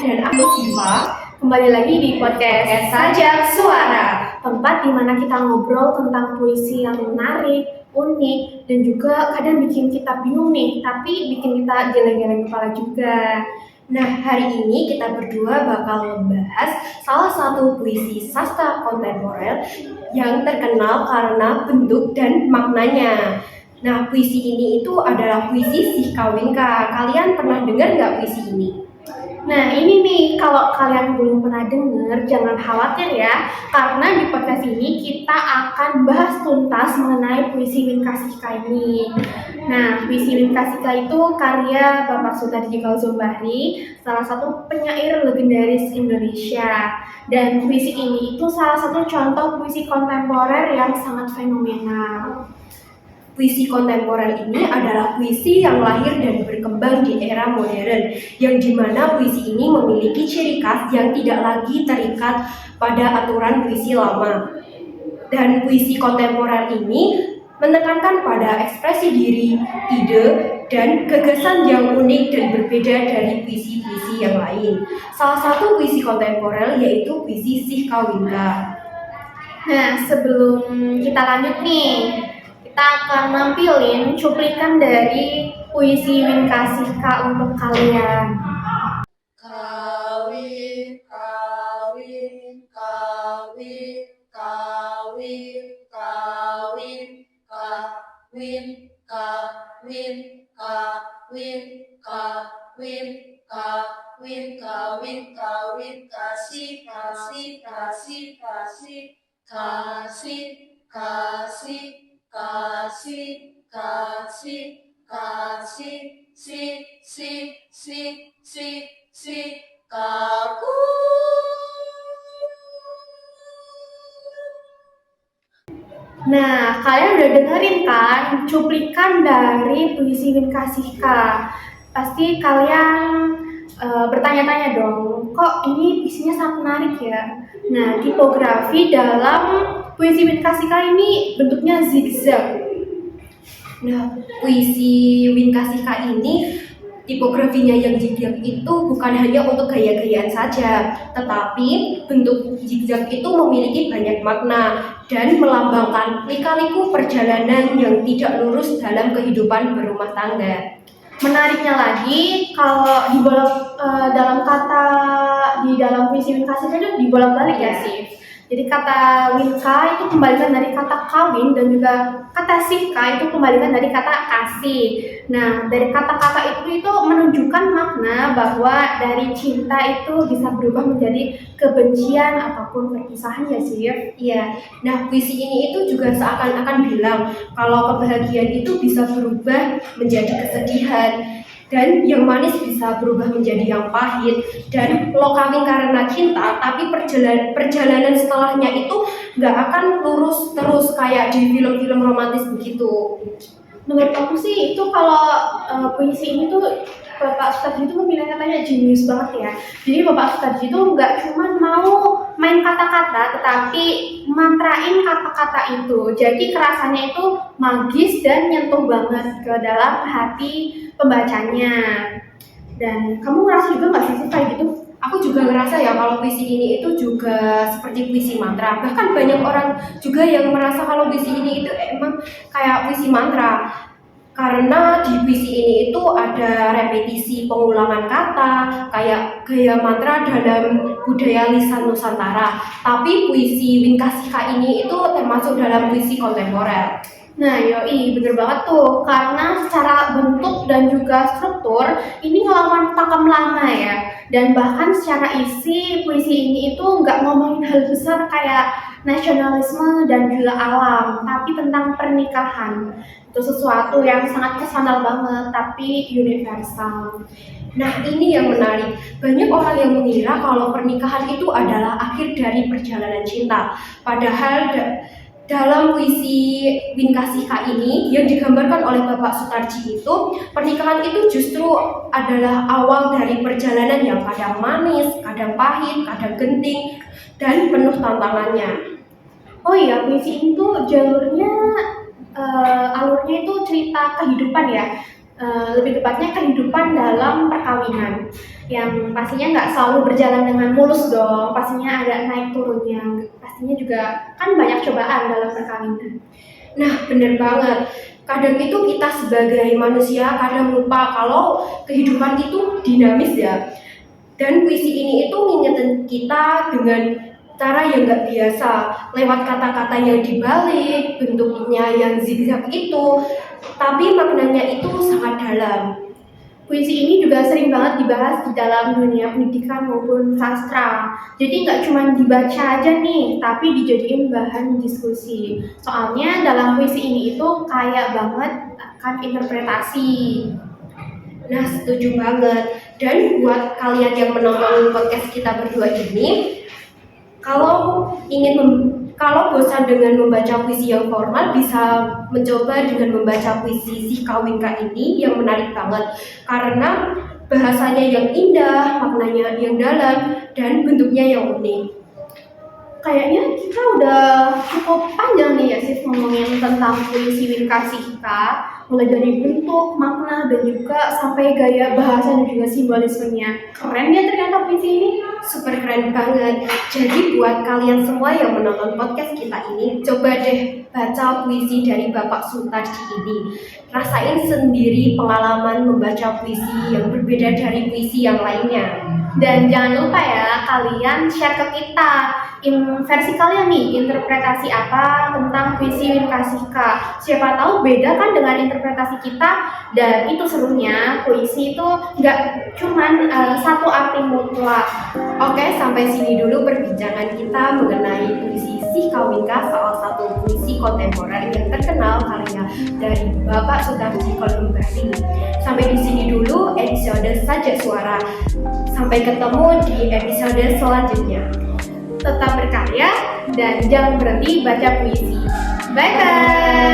dan aku Siva. Kembali lagi di podcast Sajak Suara, tempat di mana kita ngobrol tentang puisi yang menarik, unik, dan juga kadang bikin kita bingung nih, tapi bikin kita geleng-geleng kepala juga. Nah, hari ini kita berdua bakal membahas salah satu puisi sastra kontemporer yang terkenal karena bentuk dan maknanya. Nah, puisi ini itu adalah puisi Si Kawinka. Kalian pernah dengar nggak puisi ini? Nah, ini nih, kalau kalian belum pernah dengar, jangan khawatir ya, karena di podcast ini kita akan bahas tuntas mengenai puisi Winkasika ini. Nah, puisi Winkasika itu karya Bapak Sutarji Kalzombahri, salah satu penyair legendaris Indonesia. Dan puisi ini itu salah satu contoh puisi kontemporer yang sangat fenomenal. Puisi kontemporer ini adalah puisi yang lahir dan berkembang di era modern, yang dimana puisi ini memiliki ciri khas yang tidak lagi terikat pada aturan puisi lama. Dan puisi kontemporer ini menekankan pada ekspresi diri, ide, dan gagasan yang unik dan berbeda dari puisi-puisi yang lain. Salah satu puisi kontemporer yaitu puisi Si Kawinka. Nah, sebelum kita lanjut nih, kita akan nampilin cuplikan dari puisi Winkasika untuk kalian. Kawin, kawin, kawin, kawin, kawin, kawin, kawin, kawin, kawin, kawin, kawin, kawin, kasih, kasih, kasih, kasih, kasih, kasih, kasih, kasih, kasih, si kaku. Nah, kalian udah dengerin kan cuplikan dari puisi Winkasika. Pasti kalian bertanya-tanya dong, kok ini puisinya sangat menarik ya? Nah, tipografi dalam puisi Winkasika ini bentuknya zigzag. Nah, puisi Winkasika ini tipografinya yang zigzag itu bukan hanya untuk gaya-gayaan saja, tetapi bentuk zigzag itu memiliki banyak makna dan melambangkan lika-liku perjalanan yang tidak lurus dalam kehidupan berumah tangga. Menariknya lagi, kalau dalam kata di dalam puisi Winkasika itu dibolak-balik ya sih. Jadi kata winka itu kembalikan dari kata kawin, dan juga kata sika itu kembalikan dari kata kasih. Nah, dari kata-kata itu menunjukkan makna bahwa dari cinta itu bisa berubah menjadi kebencian ataupun perpisahan ya sih. Iya. Nah, puisi ini itu juga seakan-akan bilang kalau kebahagiaan itu bisa berubah menjadi kesedihan, dan yang manis bisa berubah menjadi yang pahit, dan lo kawin karena cinta, tapi perjalanan setelahnya itu nggak akan lurus terus kayak di film-film romantis begitu. Menurut aku sih itu kalau puisi ini tuh Bapak Sutarji itu memilih katanya jenius banget ya. Jadi Bapak Sutarji itu nggak cuma mau main kata-kata, tetapi mantrain kata-kata itu. Jadi kerasannya itu magis dan nyentuh banget ke dalam hati pembacanya. Dan kamu ngerasa juga nggak sih kayak gitu? Aku juga ngerasa ya kalau puisi ini itu juga seperti puisi mantra. Bahkan banyak orang juga yang merasa kalau puisi ini itu emang kayak puisi mantra. Karena di puisi ini itu ada repetisi pengulangan kata, kayak gaya mantra dalam budaya lisan Nusantara. Tapi puisi Winkasika ini itu termasuk dalam puisi kontemporer. Nah, yoi, bener banget tuh, karena secara bentuk dan juga struktur ini ngelawan pakem lama ya. Dan bahkan secara isi puisi ini itu nggak ngomongin hal besar kayak nasionalisme dan juga alam, tapi tentang pernikahan. Itu sesuatu yang sangat personal banget, tapi universal. Nah, ini yang menarik. Banyak orang yang mengira kalau pernikahan itu adalah akhir dari perjalanan cinta. Padahal dalam puisi Winkasika ini yang digambarkan oleh Bapak Sutarji itu, pernikahan itu justru adalah awal dari perjalanan yang kadang manis, kadang pahit, kadang genting, dan penuh tantangannya. Oh iya, puisi ini tuh alurnya itu cerita kehidupan ya. Lebih tepatnya kehidupan dalam perkawinan. yang pastinya nggak selalu berjalan dengan mulus dong, pastinya ada naik turunnya, pastinya juga kan banyak cobaan dalam perkawinan. Nah, bener banget. Kadang itu kita sebagai manusia kadang lupa kalau kehidupan itu dinamis ya. Dan puisi ini itu ngingetin kita dengan cara yang nggak biasa, lewat kata-kata yang dibalik, bentuknya yang zigzag itu, tapi maknanya itu sangat dalam. Puisi ini juga sering banget dibahas di dalam dunia pendidikan maupun sastra. Jadi nggak cuma dibaca aja nih, tapi dijadiin bahan diskusi. Soalnya dalam puisi ini itu kaya banget akan interpretasi. Nah, setuju banget. Dan buat kalian yang menonton podcast kita berdua ini, kalau kalau bosan dengan membaca puisi yang formal, bisa mencoba dengan membaca puisi Si Kawinka ini yang menarik banget karena bahasanya yang indah, maknanya yang dalam, dan bentuknya yang unik. Kayaknya kita udah cukup panjang nih ya sih ngomongin tentang puisi Winkasihka, mulai dari bentuk, makna, dan juga sampai gaya bahasa dan juga simbolismenya. Keren ya ternyata puisi ini. Super keren banget. Jadi buat kalian semua yang menonton podcast kita ini, coba deh baca puisi dari Bapak Sutarji ini. Rasain sendiri pengalaman membaca puisi yang berbeda dari puisi yang lainnya. Dan jangan lupa ya, kalian share ke kita versi kalian nih, interpretasi apa tentang puisi Winkasihka. Siapa tahu beda kan dengan interpretasi kita, dan itu serunya puisi itu nggak cuman satu arti mutlak. Oke, sampai sini dulu perbincangan kita mengenai puisi Si Kawinka, salah satu puisi kontemporer yang terkenal karya dari Bapak Sutarji Kolumbari. Sampai di sini dulu episode Sajak Suara. Sampai ketemu di episode selanjutnya. Tetap berkarya dan jangan berhenti baca puisi. Bye bye.